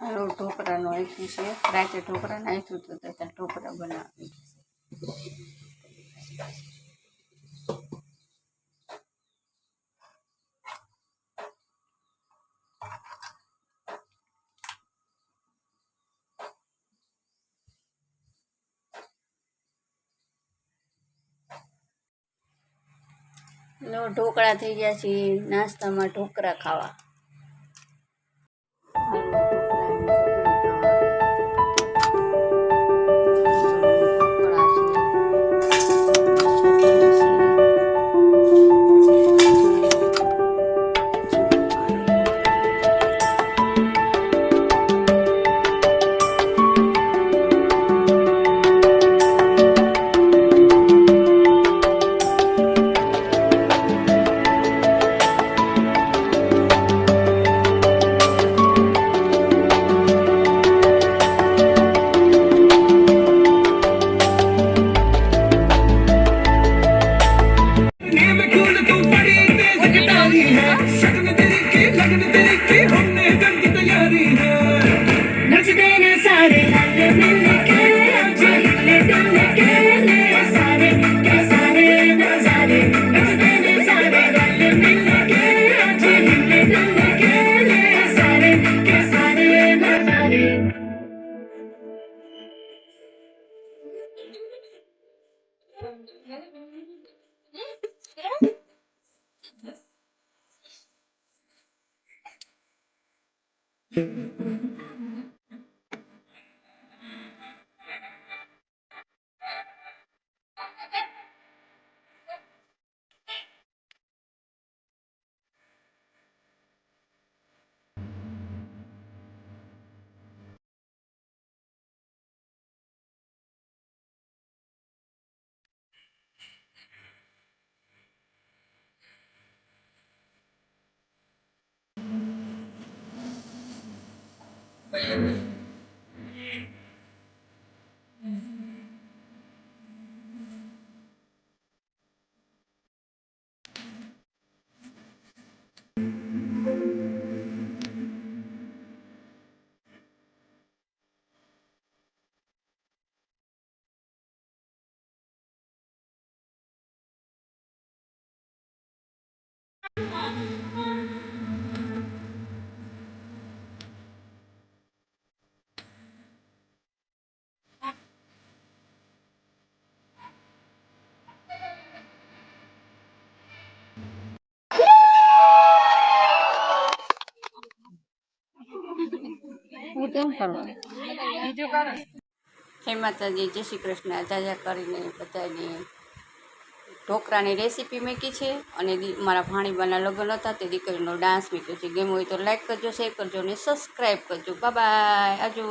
હાલો ઢોકળાનું આપ્યું છે, રાતે ઢોકળા નાખ્યું તો ત્યાં ઢોકળા બનાવી. લો ઢોકળા થઈ ગયા છે, નાસ્તામાં ઢોકળા ખાવા. જય માતાજી, જય શ્રી કૃષ્ણ. જાજા કરીને બધાને ઢોકળાની રેસીપી મૂકી છે અને મારા ભાણીબાના લગ્ન હતા તે દીકરીનો ડાન્સ મૂક્યો છે. ગેમ હોય તો લાઈક કરજો, શેર કરજો અને સબસ્ક્રાઈબ કરજો. Bye bye. આવજો.